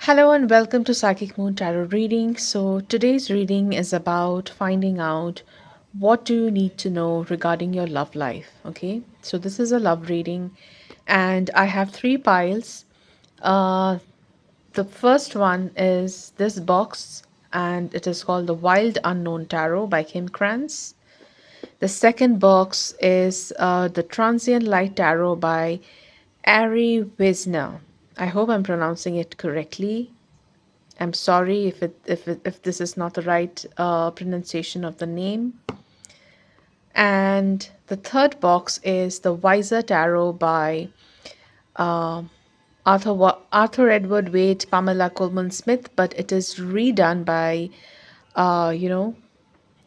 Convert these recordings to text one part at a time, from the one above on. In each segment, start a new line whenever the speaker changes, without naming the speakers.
Hello and welcome to Psychic Moon Tarot reading. So today's reading is about finding out what do you need to know regarding your love life. Okay, so this is a love reading, and I have three piles. Uh, the first one is this box, and it is called the Wild Unknown Tarot by Kim Krantz. The second box is the Transient Light Tarot by Ari Wisner. I hope I'm pronouncing it correctly. I'm sorry if this is not the right pronunciation of the name. And the third box is the Wiser Tarot by uh, Arthur Edward Waite, Pamela Coleman Smith, but it is redone by uh, you know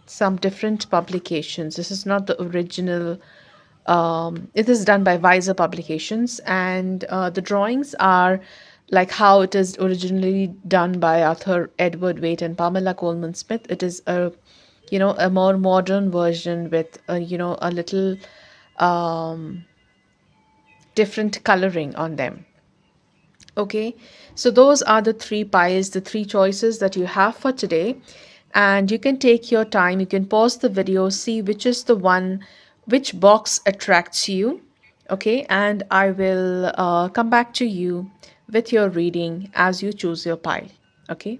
some different publications. This is not the original. It is done by Wiser Publications, and the drawings are like how it is originally done by Arthur Edward Waite and Pamela Coleman Smith. It is a more modern version with a little um, different coloring on them. Okay, so those are the three piles, the three choices that you have for today. And you can take your time, you can pause the video, see which is the one, which box attracts you. Okay, and I will come back to you with your reading as you choose your pile. Okay,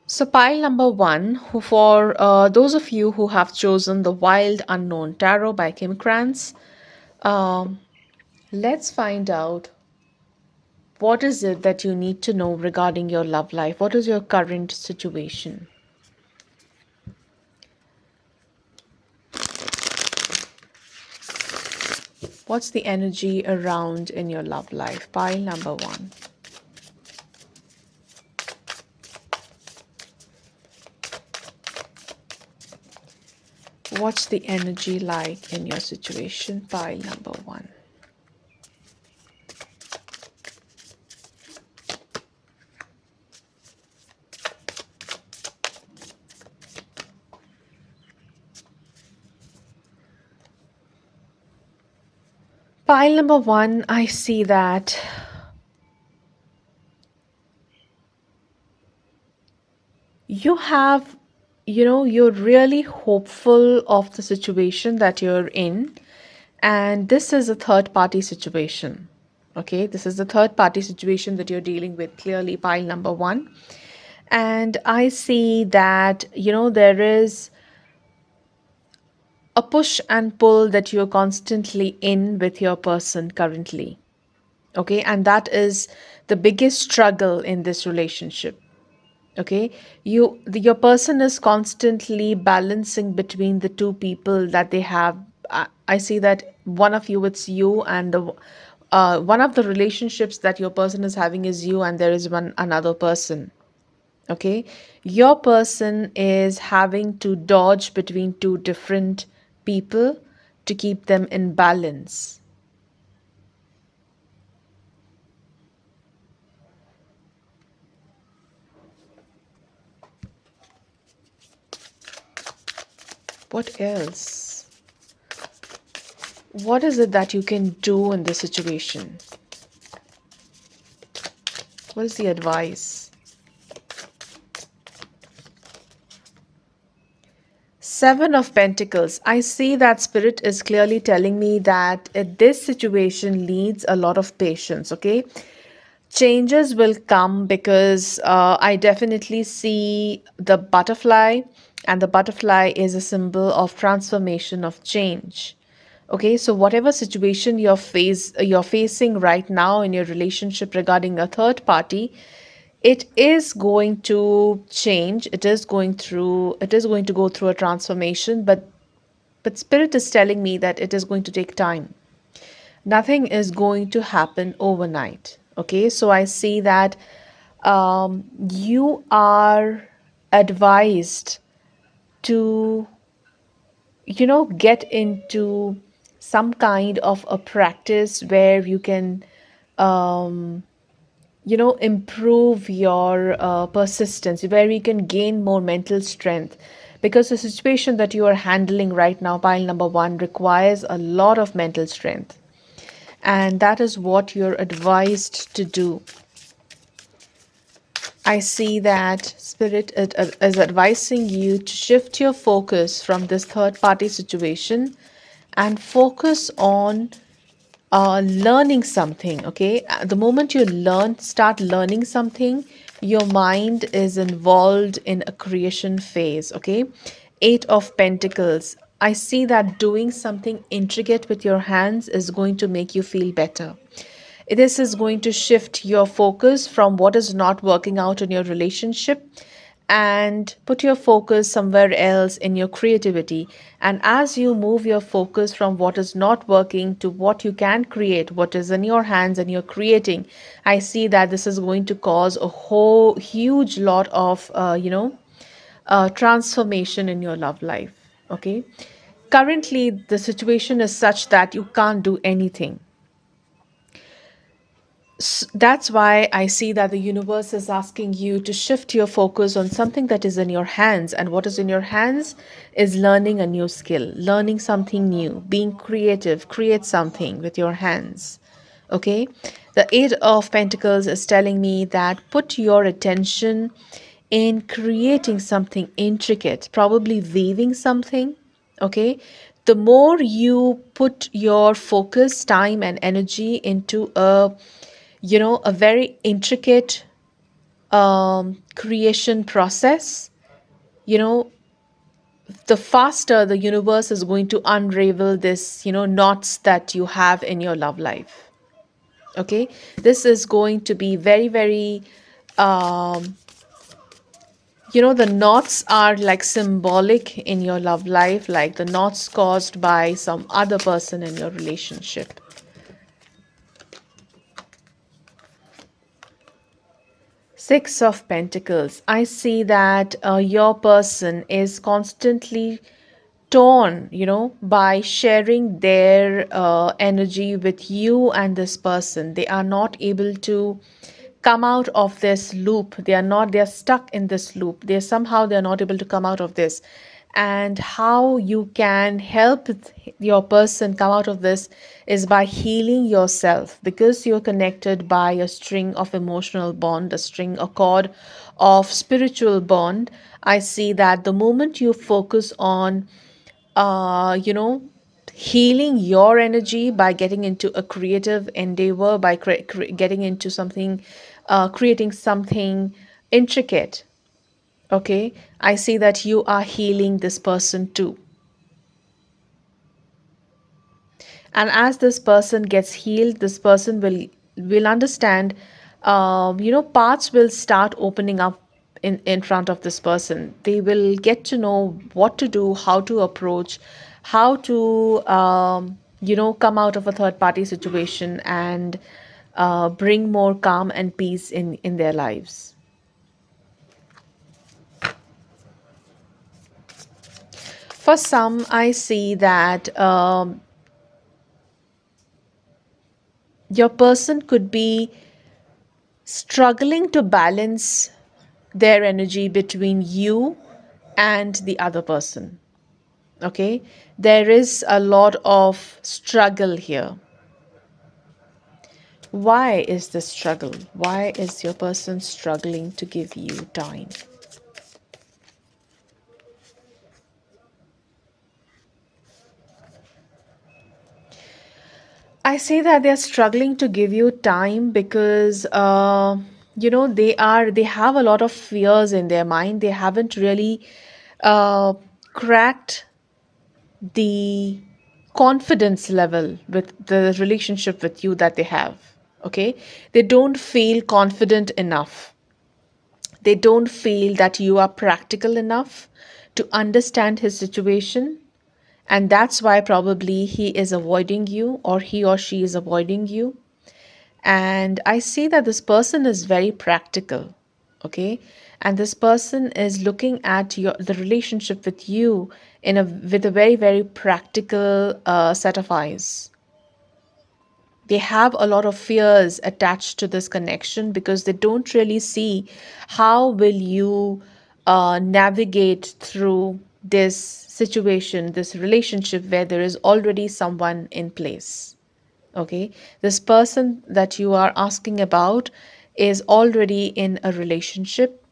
so pile number one, for those of you who have chosen the Wild Unknown Tarot by Kim Krantz, um, let's find out what is it that you need to know regarding your love life? What is your current situation? What's the energy around in your love life? Pile number one. What's the energy like in your situation? Pile number one. Pile number one, I see that you have, you're really hopeful of the situation that you're in. And this is a third party situation. Okay, this is the third party situation that you're dealing with, clearly, pile number one. And I see that, there is a push and pull that you're constantly in with your person currently. Okay, and that is the biggest struggle in this relationship. Okay, your person is constantly balancing between the two people that they have. I see that one of you, it's you, and the one of the relationships that your person is having is you, and there is one another person. Okay, your person is having to dodge between two different people to keep them in balance. What else? What is it that you can do in this situation? What is the advice? Seven of Pentacles. I see that Spirit is clearly telling me that this situation needs a lot of patience, okay? Changes will come because I definitely see the butterfly, and the butterfly is a symbol of transformation, of change. Okay, so whatever situation you're facing right now in your relationship regarding a third party, it is going to change. It is going to go through a transformation, but Spirit is telling me that it is going to take time. Nothing is going to happen overnight. Okay, so I see that you are advised to, get into some kind of a practice where you can, improve your persistence, where you can gain more mental strength. Because the situation that you are handling right now, pile number one, requires a lot of mental strength. And that is what you're advised to do. I see that Spirit is advising you to shift your focus from this third party situation and focus on learning something. Okay, the moment you start learning something, your mind is involved in a creation phase. Okay, Eight of Pentacles, I see that doing something intricate with your hands is going to make you feel better. This is going to shift your focus from what is not working out in your relationship and put your focus somewhere else in your creativity. And as you move your focus from what is not working to what you can create, what is in your hands and you're creating, I see that this is going to cause a whole huge lot of, transformation in your love life. Okay. Currently, the situation is such that you can't do anything. That's why I see that the universe is asking you to shift your focus on something that is in your hands. And what is in your hands is learning a new skill, learning something new, being creative, create something with your hands. Okay. The Eight of Pentacles is telling me that put your attention in creating something intricate, probably weaving something. Okay. The more you put your focus, time, and energy into a very intricate creation process, you know, the faster the universe is going to unravel this, knots that you have in your love life. Okay. This is going to be very, very, um, the knots are like symbolic in your love life, like the knots caused by some other person in your relationship. Six of Pentacles. I see that your person is constantly torn, by sharing their energy with you and this person. They are not able to come out of this loop. They're stuck in this loop. They're not able to come out of this. And how you can help your person come out of this is by healing yourself, because you're connected by a string of emotional bond, a cord of spiritual bond. I see that the moment you focus on uh, you know, healing your energy by getting into a creative endeavor, by getting into something, creating something intricate. Okay. I see that you are healing this person too. And as this person gets healed, this person will understand, paths will start opening up in front of this person. They will get to know what to do, how to approach, how to come out of a third party situation and bring more calm and peace in their lives. For some, I see that your person could be struggling to balance their energy between you and the other person. Okay, there is a lot of struggle here. Why is this struggle? Why is your person struggling to give you time? I say that they're struggling to give you time because they have a lot of fears in their mind. They haven't really uh, cracked the confidence level with the relationship with you that they have. Okay, they don't feel confident enough. They don't feel that you are practical enough to understand his situation, and that's why probably he is avoiding you, or he or she is avoiding you. And I see that this person is very practical. Okay, and this person is looking at the relationship with you with a very, very practical set of eyes. They have a lot of fears attached to this connection because they don't really see how will you navigate through this situation, this relationship where there is already someone in place. Okay, this person that you are asking about is already in a relationship,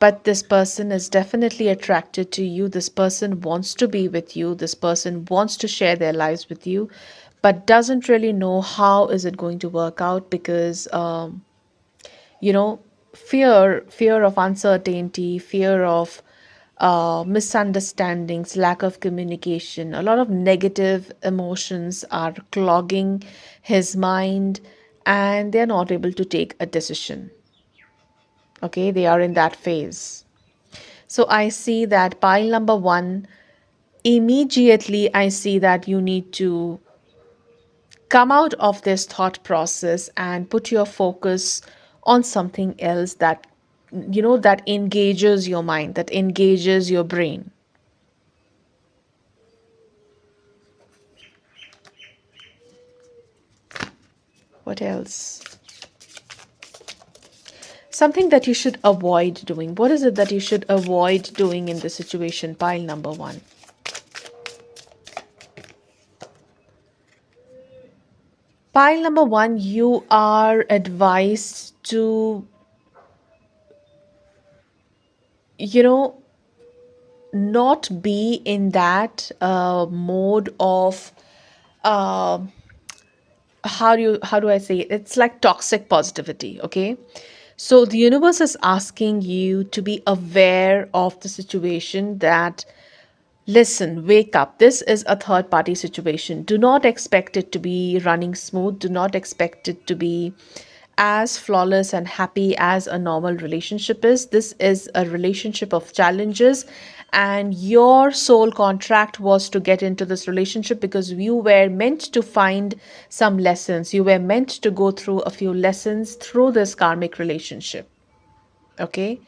but this person is definitely attracted to you. This person wants to be with you. This person wants to share their lives with you, but doesn't really know how is it going to work out because you know fear of uncertainty, fear of misunderstandings, lack of communication, a lot of negative emotions are clogging his mind, and they're not able to take a decision. Okay, they are in that phase. So I see that pile number one, immediately I see that you need to come out of this thought process and put your focus on something else that that engages your mind, that engages your brain. What else? Something that you should avoid doing. What is it that you should avoid doing in this situation? Pile number one. Pile number one, you are advised to, you know, not be in that mode of uh, how do I say it? It's like toxic positivity, okay? So the universe is asking you to be aware of the situation that, listen, wake up. This is a third party situation. Do not expect it to be running smooth. Do not expect it to be as flawless and happy as a normal relationship is. This is a relationship of challenges. And your soul contract was to get into this relationship because you were meant to find some lessons. You were meant to go through a few lessons through this karmic relationship. Okay,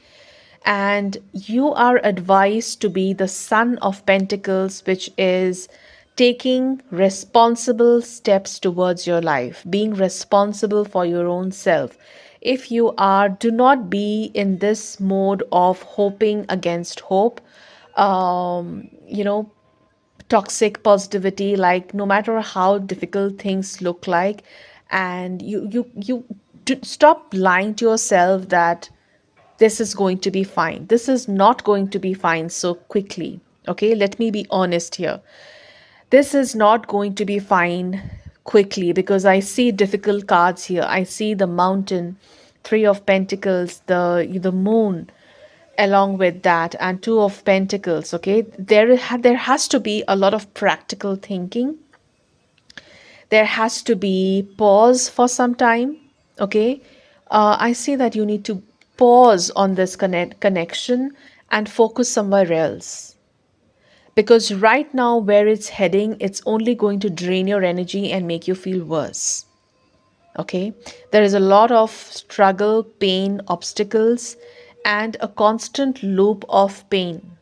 and you are advised to be the Son of Pentacles, which is taking responsible steps towards your life, being responsible for your own self. If you are, do not be in this mode of hoping against hope. You know, toxic positivity, like no matter how difficult things look like, and stop lying to yourself that this is going to be fine. This is not going to be fine so quickly. Okay, let me be honest here. This is not going to be fine quickly because I see difficult cards here. I see the mountain, three of pentacles, the moon along with that, and two of pentacles. Okay, there has to be a lot of practical thinking. There has to be pause for some time. Okay, I see that you need to pause on this connection and focus somewhere else, because right now where it's heading, it's only going to drain your energy and make you feel worse. Okay, there is a lot of struggle, pain, obstacles, and a constant loop of pain.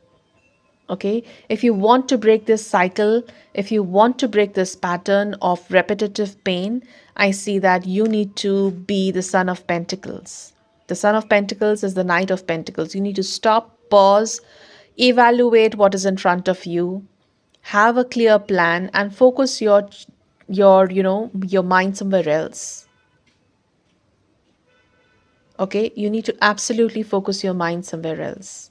Okay, if you want to break this cycle, if you want to break this pattern of repetitive pain, I see that you need to be the Son of Pentacles. The Son of Pentacles is the Knight of Pentacles. You need to stop, pause, evaluate what is in front of you, have a clear plan, and focus your mind somewhere else. Okay, you need to absolutely focus your mind somewhere else.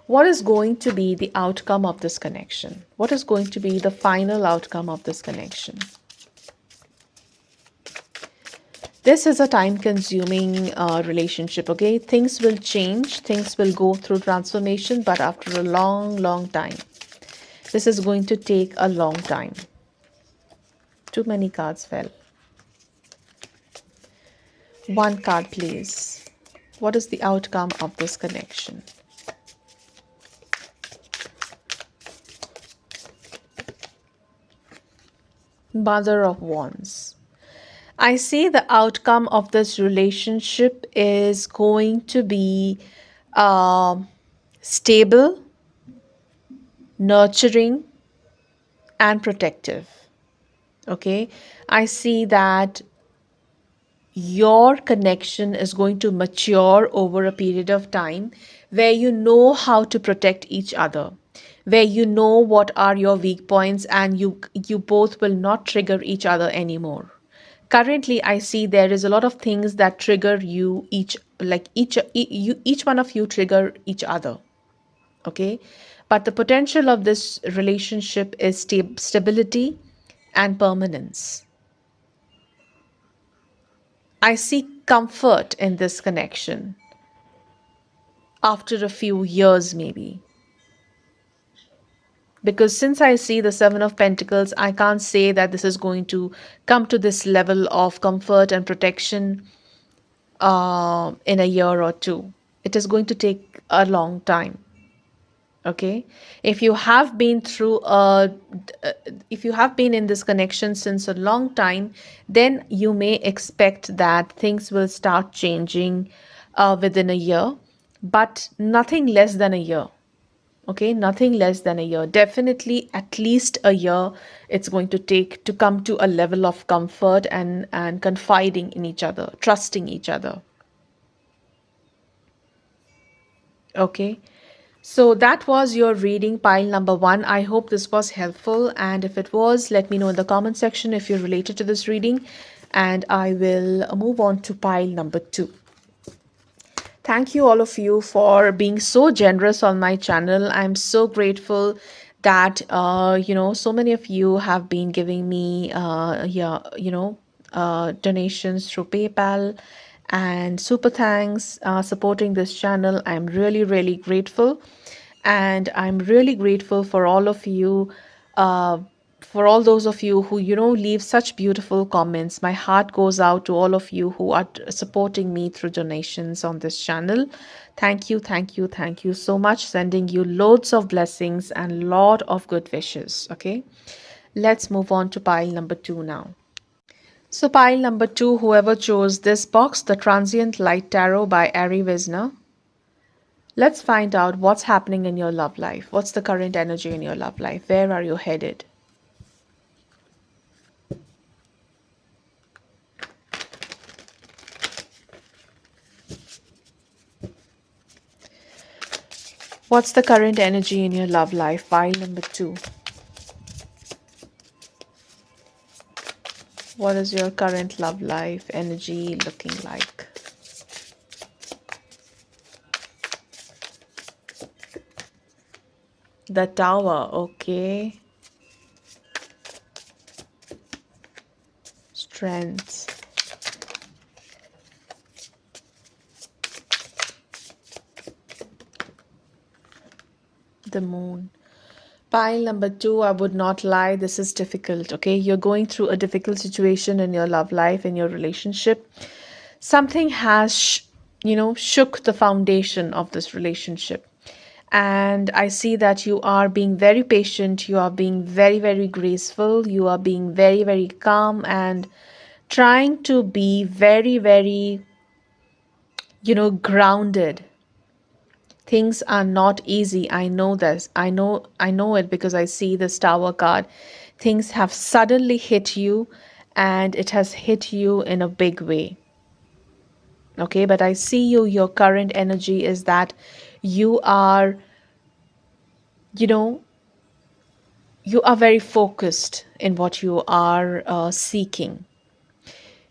What is going to be the outcome of this connection? What is going to be the final outcome of this connection? This is a time consuming relationship, okay? Things will change, things will go through transformation, but after a long, long time. This is going to take a long time. Too many cards fell. One card, please. What is the outcome of this connection? Mother of Wands. I see the outcome of this relationship is going to be uh, stable, nurturing, and protective. Okay, I see that your connection is going to mature over a period of time where you know how to protect each other, where you know what are your weak points, and you both will not trigger each other anymore. Currently, I see there is a lot of things that trigger you each one of you trigger each other. Okay, but the potential of this relationship is stability and permanence. I see comfort in this connection after a few years, maybe. Because since I see the Seven of Pentacles, I can't say that this is going to come to this level of comfort and protection in a year or two. It is going to take a long time. Okay, if you have been through a if you have been in this connection since a long time, then you may expect that things will start changing within a year, but nothing less than a year. Okay, nothing less than a year. Definitely at least a year it's going to take to come to a level of comfort and confiding in each other, trusting each other. Okay. So that was your reading pile number one. I hope this was helpful. And if it was, let me know in the comment section if you're related to this reading. And I will move on to pile number two. Thank you, all of you, for being so generous on my channel. I'm so grateful that so many of you have been giving me donations through PayPal and super thanks supporting this channel. I'm really, really grateful. And I'm really grateful for all of you, uh, for all those of you who, leave such beautiful comments. My heart goes out to all of you who are supporting me through donations on this channel. Thank you, thank you, thank you so much. Sending you loads of blessings and lot of good wishes. Okay, let's move on to pile number two now. So, pile number two, whoever chose this box, the Transient Light Tarot by Ari Wisner. Let's find out what's happening in your love life. What's the current energy in your love life? Where are you headed? What's the current energy in your love life? Pile number two. What is your current love life energy looking like? The Tower, okay. Strength. The Moon. Pile number two, I would not lie, this is difficult, okay? You're going through a difficult situation in your love life, in your relationship. Something has, shook the foundation of this relationship. And I see that you are being very patient, you are being very, very graceful, you are being very, very calm and trying to be very, very, grounded. Things are not easy. I know this. I know it because I see this Tower card. Things have suddenly hit you and it has hit you in a big way. Okay, but I see your current energy is that you are, you know, you are very focused in what you are seeking.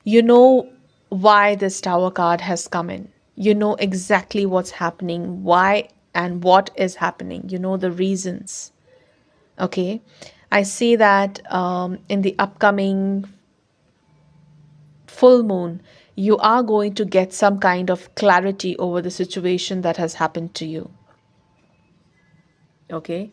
You know why this Tower card has come in. You know exactly what's happening, why and what is happening. You know the reasons. Okay. I see that in the upcoming full moon, you are going to get some kind of clarity over the situation that has happened to you. Okay.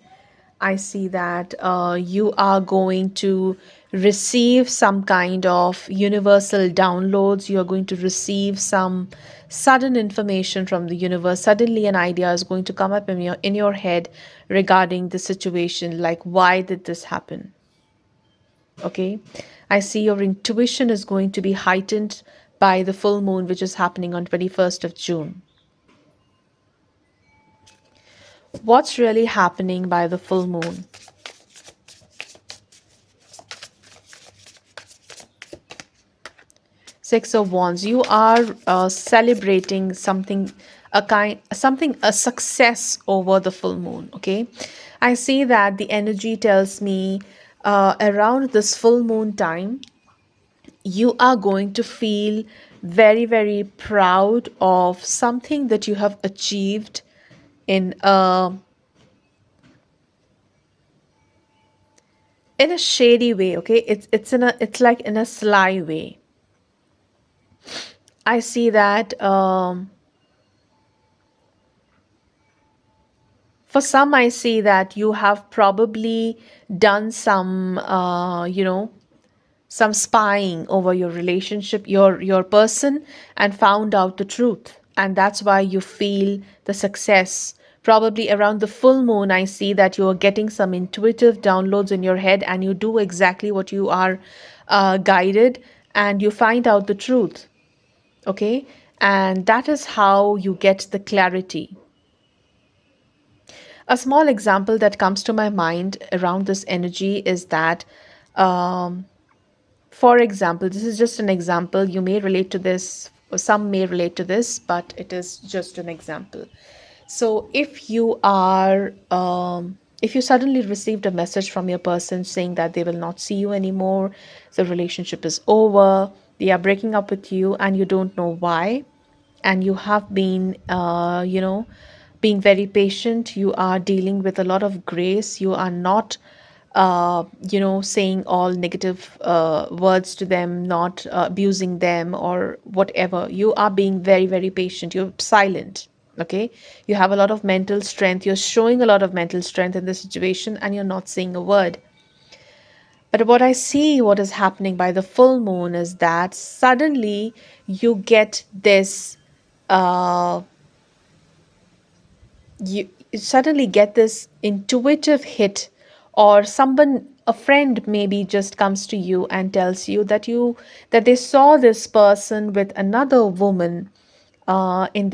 I see that you are going to receive some kind of universal downloads. You are going to receive some sudden information from the universe. Suddenly, an idea is going to come up in your head regarding the situation, like why did this happen? Okay, I see your intuition is going to be heightened by the full moon, which is happening on 21st of June. What's really happening by the full moon? Six of Wands. You are celebrating something, a success over the full moon. Okay, I see that the energy tells me around this full moon time, you are going to feel very, very proud of something that you have achieved in a shady way. Okay, it's like in a sly way. I see that for some, I see that you have probably done some some spying over your relationship, your person, and found out the truth, and that's why you feel the success. Probably around the full moon, I see that you are getting some intuitive downloads in your head, and you do exactly what you are guided, and you find out the truth. Okay, and that is how you get the clarity. A small example that comes to my mind around this energy is that um, for example, this is just an example. You may relate to this, or some may relate to this, but it is just an example. So, if you suddenly received a message from your person saying that they will not see you anymore, the relationship is over, they are breaking up with you, and you don't know why, and you have been, being very patient, you are dealing with a lot of grace, you are not saying all negative words to them, not abusing them or whatever. You are being very, very patient. You're silent. Okay. You have a lot of mental strength. You're showing a lot of mental strength in this situation and you're not saying a word. But what I see, what is happening by the full moon is that suddenly you get this uh, you suddenly get this intuitive hit, or someone, a friend maybe, just comes to you and tells you that they saw this person with another woman in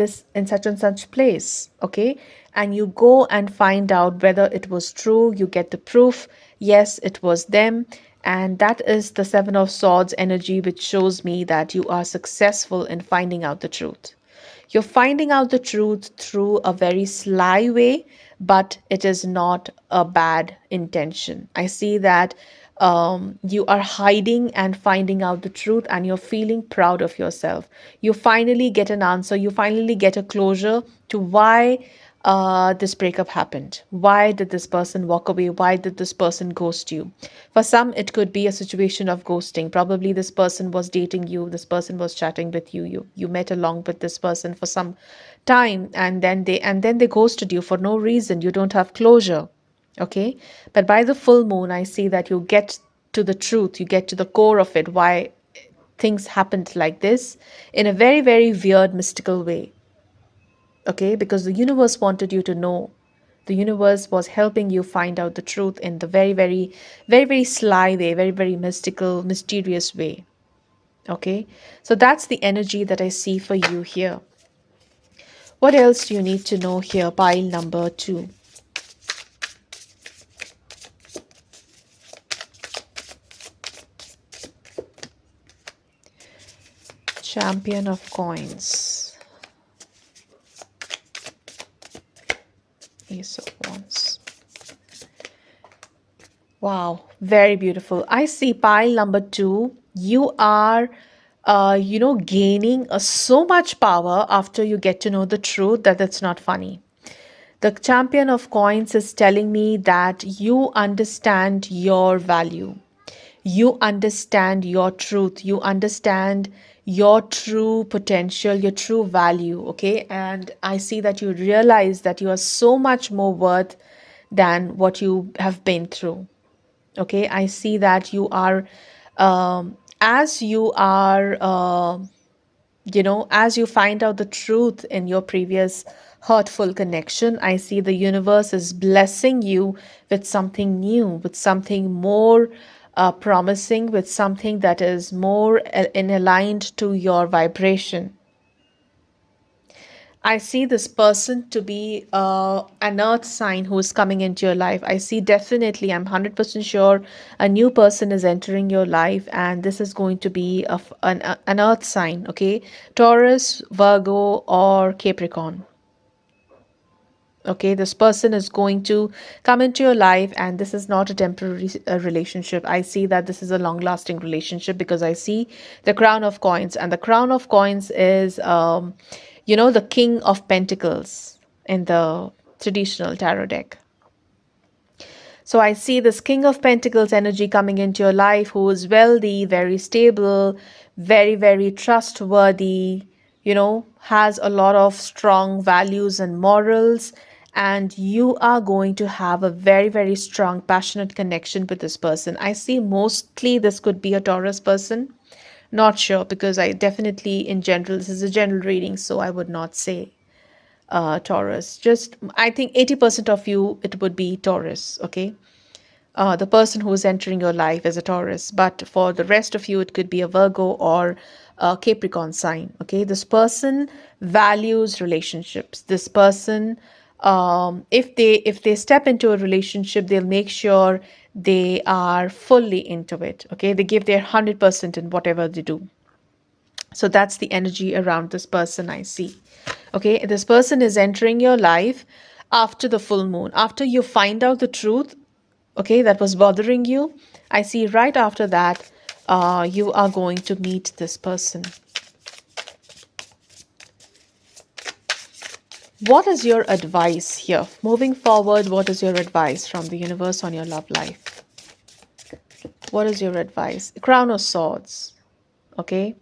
such and such place. Okay, and you go and find out whether it was true. You get the proof, yes, it was them. And that is the Seven of Swords energy, which shows me that you are successful in finding out the truth. You're finding out the truth through a very sly way, but it is not a bad intention. I see that you are hiding and finding out the truth, and you're feeling proud of yourself. You finally get an answer, you finally get a closure to why this breakup happened. Why did this person walk away? Why did this person ghost you? For some, it could be a situation of ghosting. Probably this person was dating you, this person was chatting with you, you met along with this person for some time, and then they ghosted you for no reason. You don't have closure. Okay? But by the full moon, I see that you get to the truth, you get to the core of it, why things happened like this in a very, very weird, mystical way. Okay, because the universe wanted you to know. The universe was helping you find out the truth in the very, very, very, very sly way, very, very mystical, mysterious way. Okay, so that's the energy that I see for you here. What else do you need to know here? Pile number two. Champion of coins. Ace of wands. Wow, very beautiful. I see pile number two. You are, gaining so much power after you get to know the truth that it's not funny. The champion of coins is telling me that you understand your value. You understand your truth. You understand your true potential, your true value. Okay. And I see that you realize that you are so much more worth than what you have been through. Okay, I see that you are as you are as you find out the truth in your previous hurtful connection, I see the universe is blessing you with something new, with something more promising, with something that is more in aligned to your vibration. I see this person to be an earth sign who is coming into your life. I see definitely, I'm 100% sure a new person is entering your life, and this is going to be an earth sign, okay? Taurus, Virgo, or Capricorn. Okay, this person is going to come into your life, and this is not a temporary relationship. I see that this is a long lasting relationship because I see the Crown of Coins, and the Crown of Coins is, the King of Pentacles in the traditional tarot deck. So I see this King of Pentacles energy coming into your life, who is wealthy, very stable, very, very trustworthy, has a lot of strong values and morals. And you are going to have a very, very strong, passionate connection with this person. I see mostly this could be a Taurus person. Not sure, because I definitely, in general, this is a general reading, so I would not say Taurus. Just, I think 80% of you, it would be Taurus, okay? The person who is entering your life is a Taurus, but for the rest of you, it could be a Virgo or a Capricorn sign. Okay, this person values relationships. This person, if they step into a relationship, they'll make sure they are fully into it. Okay, they give their 100% in whatever they do. So that's the energy around this person I see. Okay, this person is entering your life after the full moon, after you find out the truth, okay, that was bothering you. I see right after that, you are going to meet this person. What is your advice here? Moving forward, what is your advice from the universe on your love life? What is your advice? Crown of Swords. Okay.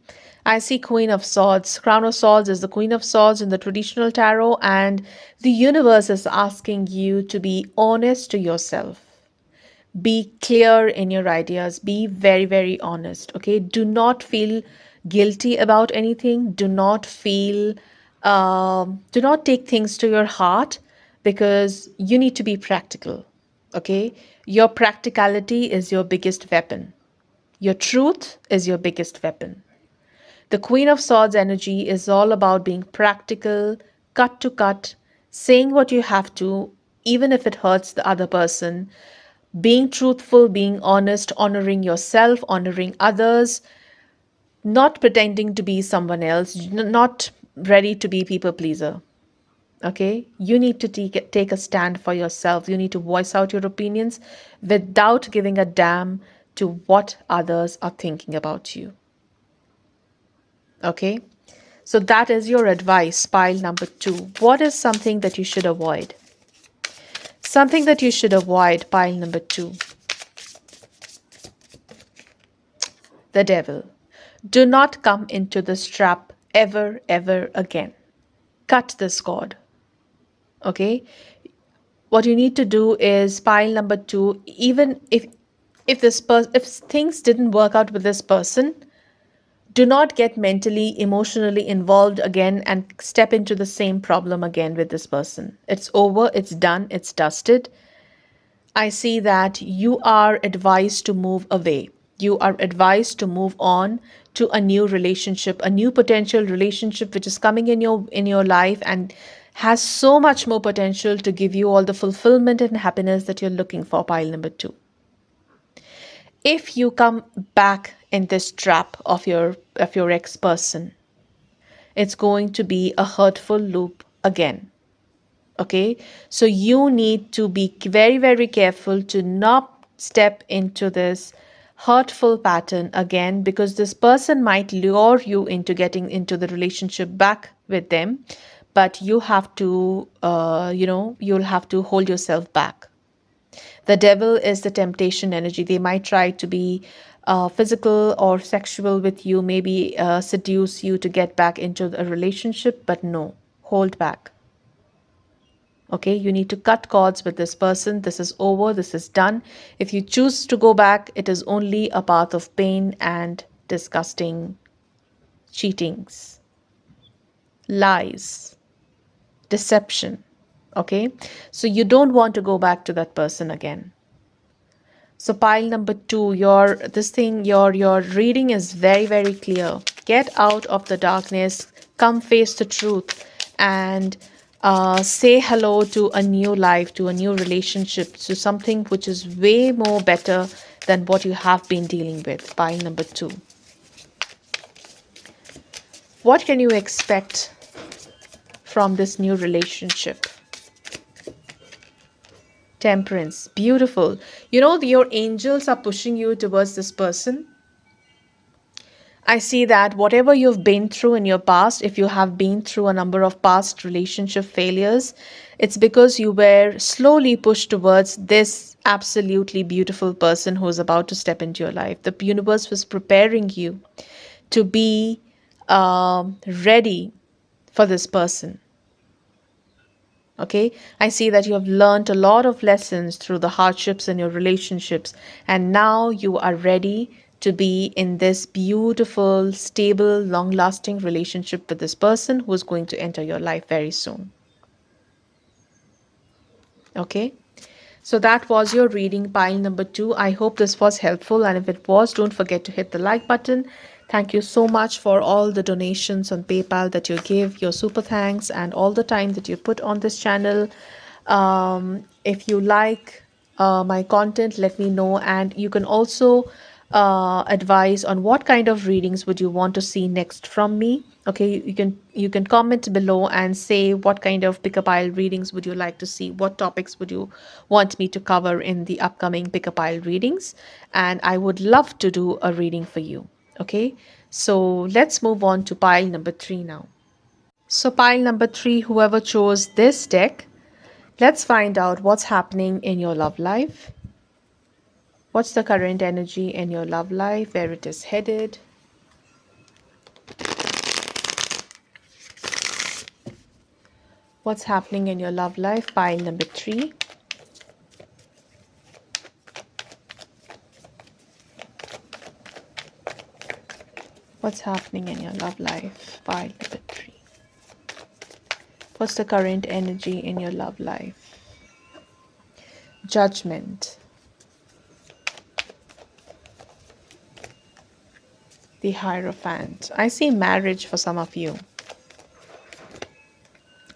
I see Queen of Swords. Crown of Swords is the Queen of Swords in the traditional tarot, and the universe is asking you to be honest to yourself. Be clear in your ideas. Be very, very honest. Okay. Do not feel guilty about anything. Do not take things to your heart, because you need to be practical. Okay. Your practicality is your biggest weapon. Your truth is your biggest weapon. The Queen of Swords energy is all about being practical, cut to cut, saying what you have to, even if it hurts the other person, being truthful, being honest, honoring yourself, honoring others, not pretending to be someone else, not ready to be people pleaser. Okay, you need to take a stand for yourself. You need to voice out your opinions without giving a damn to what others are thinking about you. Okay, so that is your advice, pile number 2. What is something that you should avoid? Something that you should avoid, pile number 2. The devil. Do not come into this trap ever, ever again. Cut this cord. Okay? What you need to do is, pile number 2, even if things didn't work out with this person, do not get mentally, emotionally involved again and step into the same problem again with this person. It's over, it's done, it's dusted. I see that you are advised to move away. You are advised to move on to a new relationship, a new potential relationship which is coming in your life and has so much more potential to give you all the fulfillment and happiness that you're looking for, pile number 2. If you come back in this trap of your ex person, it's going to be a hurtful loop again. Okay, so you need to be very, very careful to not step into this hurtful pattern again, because this person might lure you into getting into the relationship back with them, but you have to you'll have to hold yourself back. The devil is the temptation energy. They might try to be physical or sexual with you, maybe seduce you to get back into a relationship, but no, hold back. Okay, you need to cut cords with this person. This is over, this is done. If you choose to go back, it is only a path of pain and disgusting cheatings, lies, deception. Okay, so you don't want to go back to that person again. So pile number 2, your reading is very, very clear. Get out of the darkness, come face the truth, and say hello to a new life, to a new relationship, to something which is way more better than what you have been dealing with. Pile number 2. What can you expect from this new relationship? Temperance. Beautiful. You know, your angels are pushing you towards this person. I see that whatever you've been through in your past, if you have been through a number of past relationship failures, it's because you were slowly pushed towards this absolutely beautiful person who is about to step into your life. The universe was preparing you to be ready for this person. Okay, I see that you have learned a lot of lessons through the hardships in your relationships, and now you are ready to be in this beautiful, stable, long lasting relationship with this person who is going to enter your life very soon. Okay. So that was your reading pile number two. I hope this was helpful. And if it was, don't forget to hit the like button. Thank you so much for all the donations on PayPal that you give, your super thanks, and all the time that you put on this channel. If you like my content, let me know. And you can also advise on what kind of readings would you want to see next from me. Okay, you can comment below and say what kind of pick a pile readings would you like to see, what topics would you want me to cover in the upcoming pick a pile readings, and I would love to do a reading for you. Okay, so let's move on to pile number three now. So pile number three, whoever chose this deck, let's find out what's happening in your love life. What's the current energy in your love life, where it is headed? What's happening in your love life, pile number three? What's happening in your love life, pile number three? What's the current energy in your love life? Judgment. The Hierophant. I see marriage for some of you.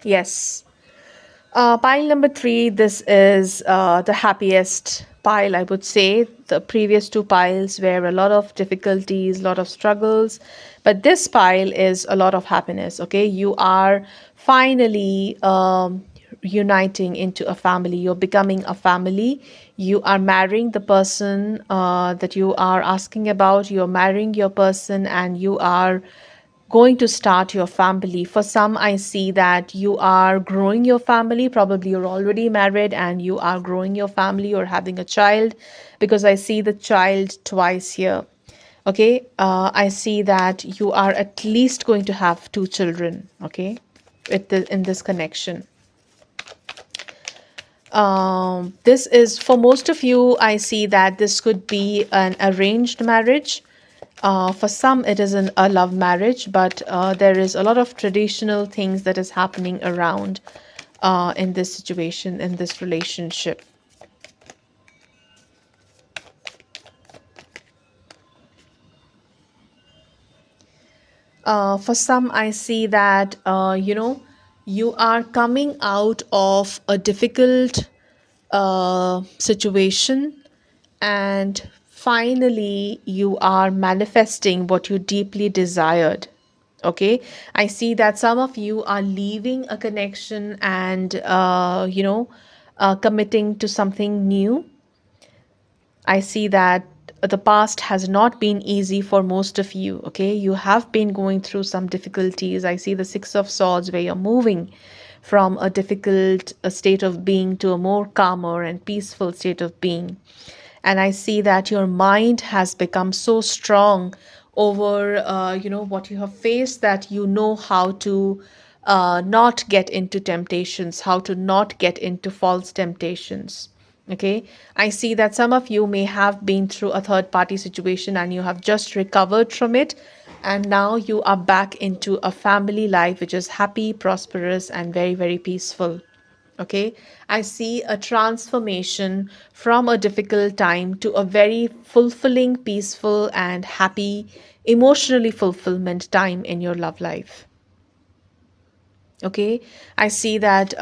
Yes. Pile number three, this is the happiest pile, I would say. The previous two piles were a lot of difficulties, a lot of struggles, but this pile is a lot of happiness. Okay, you are finally uniting into a family. You're becoming a family. You are marrying the person that you are asking about. You're marrying your person, and you are going to start your family. For some, I see that you are growing your family. Probably you're already married and you are growing your family or having a child, because I see the child twice here. Okay, I see that you are at least going to have two children. Okay, in this connection. This is for most of you. I see that this could be an arranged marriage. For some, it is a love marriage, but there is a lot of traditional things that is happening around in this situation, in this relationship. For some, I see that, you are coming out of a difficult situation, and finally you are manifesting what you deeply desired. Okay, I see that some of you are leaving a connection and committing to something new. I see that the past has not been easy for most of you. Okay, you have been going through some difficulties. I see the Six of Swords, where you're moving from a difficult state of being to a more calmer and peaceful state of being. And I see that your mind has become so strong over what you have faced, that you know how to not get into temptations, how to not get into false temptations. Okay, I see that some of you may have been through a third party situation and you have just recovered from it, and now you are back into a family life which is happy, prosperous, and very, very peaceful. Okay, I see a transformation from a difficult time to a very fulfilling, peaceful, and happy, emotionally fulfillment time in your love life. Okay, I see that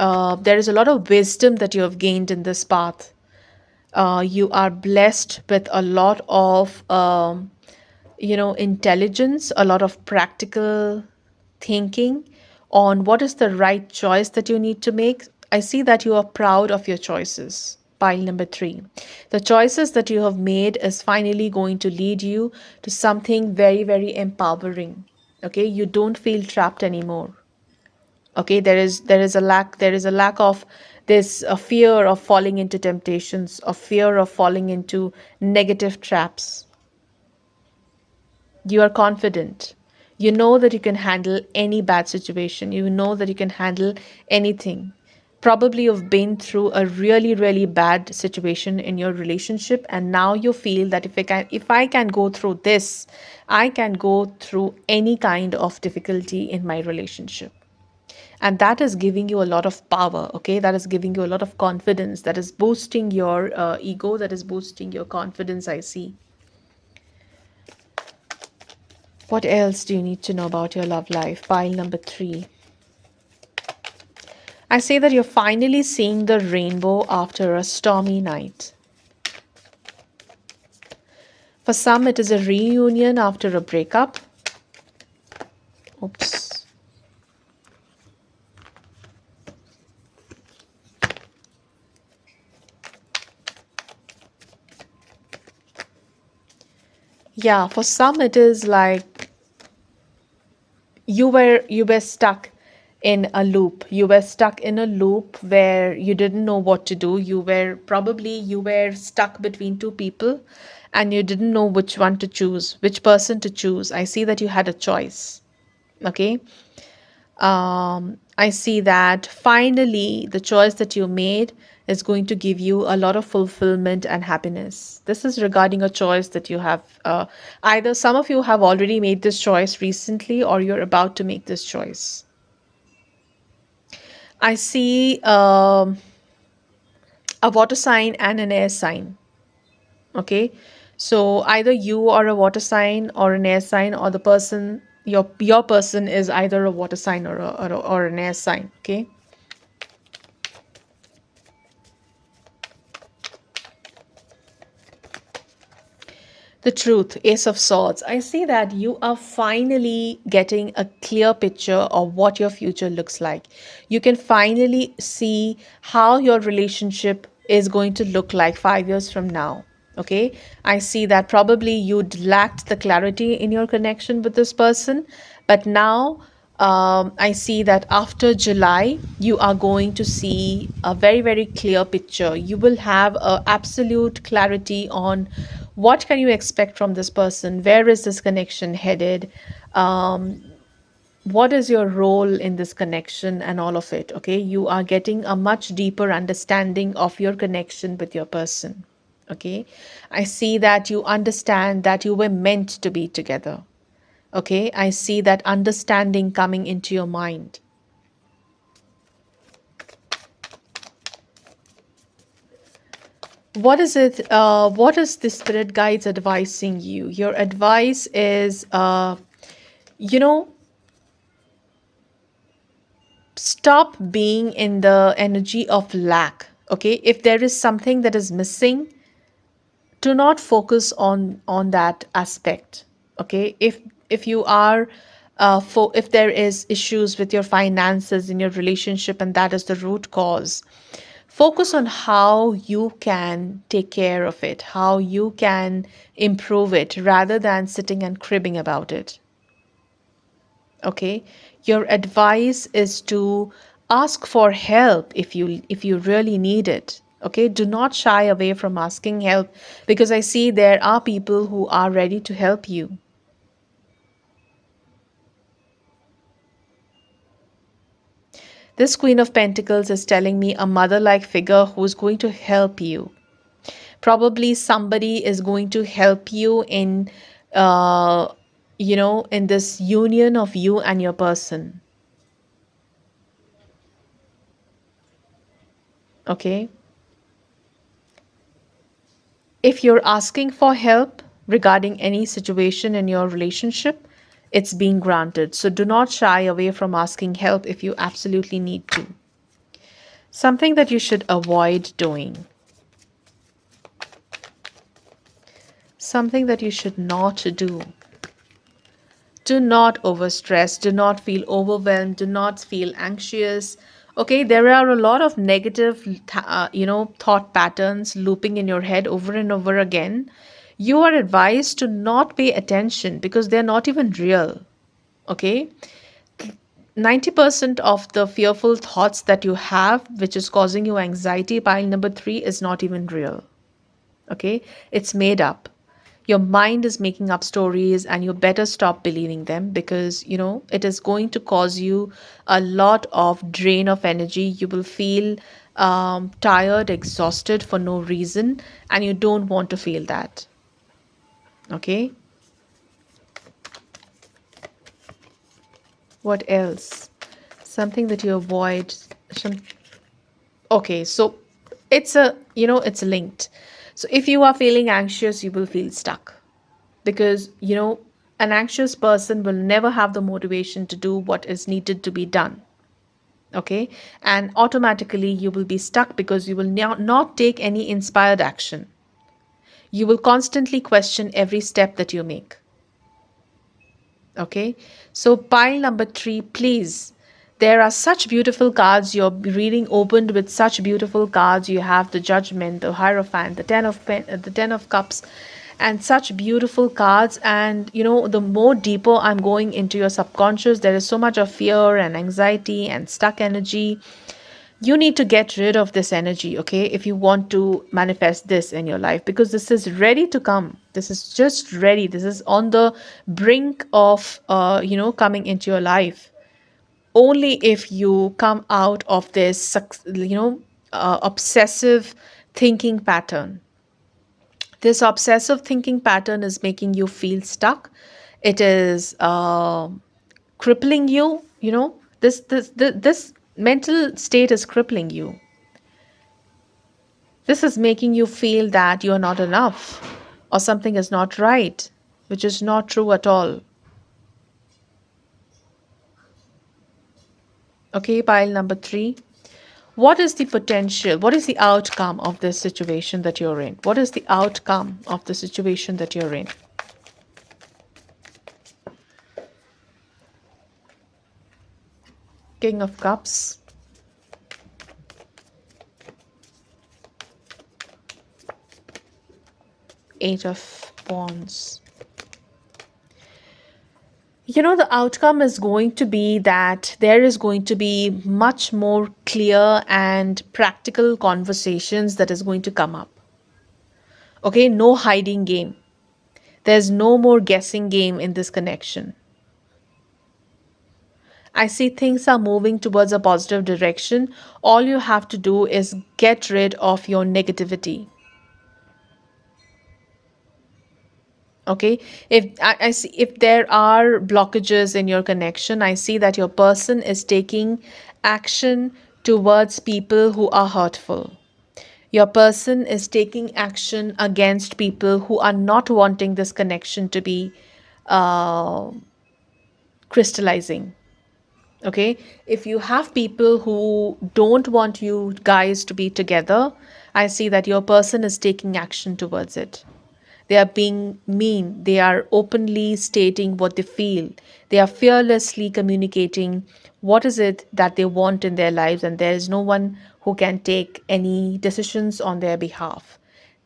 there is a lot of wisdom that you have gained in this path. You are blessed with a lot of intelligence, a lot of practical thinking on what is the right choice that you need to make. I see that you are proud of your choices. Pile number three. The choices that you have made is finally going to lead you to something very, very empowering. Okay, you don't feel trapped anymore. Okay, there is a lack of this a fear of falling into temptations, a fear of falling into negative traps. You are confident. You know that you can handle any bad situation. You know that you can handle anything. Probably you've been through a really, really bad situation in your relationship, and now you feel that if I can go through this, I can go through any kind of difficulty in my relationship. And that is giving you a lot of power. Okay, that is giving you a lot of confidence, that is boosting your ego, that is boosting your confidence, I see. What else do you need to know about your love life? Pile number three. I say that you're finally seeing the rainbow after a stormy night. For some, it is a reunion after a breakup. Oops. Yeah, for some, it is like you were stuck in a loop. You were stuck in a loop where you didn't know what to do. You were stuck between two people, and you didn't know which one to choose, which person to choose. I see that you had a choice. Okay. I see that finally the choice that you made is going to give you a lot of fulfillment and happiness. This is regarding a choice that you have. Either some of you have already made this choice recently, or you're about to make this choice. I see a water sign and an air sign. Okay, so either you are a water sign or an air sign, or the person your person is either a water sign or an air sign. Okay. The truth, Ace of Swords. I see that you are finally getting a clear picture of what your future looks like. You can finally see how your relationship is going to look like 5 years from now. Okay. I see that probably you'd lacked the clarity in your connection with this person, but now I see that after July, you are going to see a very, very clear picture. You will have a absolute clarity on what can you expect from this person, where is this connection headed, um, what is your role in this connection, and all of it. Okay, you are getting a much deeper understanding of your connection with your person. Okay, I see that you understand that you were meant to be together. Okay, I see that understanding coming into your mind. What is it? What is the spirit guides advising you? Your advice is, you know, stop being in the energy of lack. Okay, if there is something that is missing, do not focus on that aspect. Okay, if you are if there is issues with your finances in your relationship and that is the root cause, focus on how you can take care of it, how you can improve it, rather than sitting and cribbing about it. Okay, your advice is to ask for help if you really need it. Okay, do not shy away from asking help, because I see there are people who are ready to help you. This Queen of Pentacles is telling me a mother like figure who's going to help you. Probably somebody is going to help you in uh in this union of you and your person. Okay, if you're asking for help regarding any situation in your relationship, it's being granted. So do not shy away from asking help if you absolutely need to. Something that you should avoid doing. Something that you should not do. Do not overstress. Do not feel overwhelmed. Do not feel anxious. Okay, there are a lot of negative, thought patterns looping in your head over and over again. You are advised to not pay attention because they're not even real. Okay, 90% of the fearful thoughts that you have, which is causing you anxiety, pile number three, is not even real. Okay, it's made up. Your mind is making up stories, and you better stop believing them because it is going to cause you a lot of drain of energy. You will feel tired, exhausted for no reason, and you don't want to feel that. Okay, what else? Something that you avoid. Some Okay, so it's linked. So if you are feeling anxious, you will feel stuck because, an anxious person will never have the motivation to do what is needed to be done. Okay, and automatically you will be stuck because you will not take any inspired action. You will constantly question every step that you make. Okay, so pile number three, please. There are such beautiful cards. Your reading opened with such beautiful cards. You have the Judgment, the Hierophant, the Ten of Cups, and such beautiful cards. And the more deeper I'm going into your subconscious, there is so much of fear and anxiety and stuck energy. You need to get rid of this energy, okay, if you want to manifest this in your life, because this is ready to come. This is just ready. This is on the brink of coming into your life. Only if you come out of this obsessive thinking pattern. This obsessive thinking pattern is making you feel stuck. It is crippling you. This mental state is crippling you. This is making you feel that you are not enough or something is not right, which is not true at all. Okay, pile number three. What is the potential? What is the outcome of this situation that you're in? What is the outcome of the situation that you're in? King of Cups, Eight of Wands. The outcome is going to be that there is going to be much more clear and practical conversations that is going to come up. Okay, no hiding game. There's no more guessing game in this connection. I see things are moving towards a positive direction. All you have to do is get rid of your negativity. Okay, if I see if there are blockages in your connection, I see that your person is taking action towards people who are hurtful. Your person is taking action against people who are not wanting this connection to be uh, crystallizing. Okay, if you have people who don't want you guys to be together, I see that your person is taking action towards it. They are being mean. They are openly stating what they feel. They are fearlessly communicating what is it that they want in their lives, and there is no one who can take any decisions on their behalf.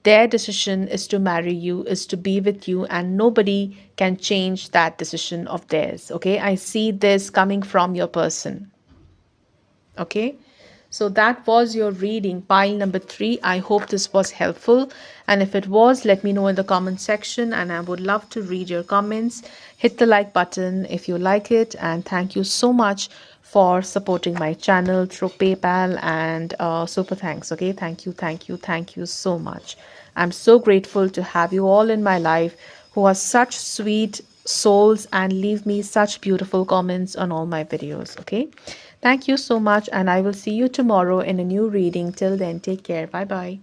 Their decision is to marry you, is to be with you, and nobody can change that decision of theirs. Okay, I see this coming from your person. Okay, so that was your reading, pile number three. I hope this was helpful. And if it was, let me know in the comment section. And I would love to read your comments. Hit the like button if you like it. And thank you so much for supporting my channel through PayPal and super thanks. Okay, thank you, thank you, thank you so much. I'm so grateful to have you all in my life who are such sweet souls and leave me such beautiful comments on all my videos. Okay, thank you so much, and I will see you tomorrow in a new reading. Till then, take care. Bye bye.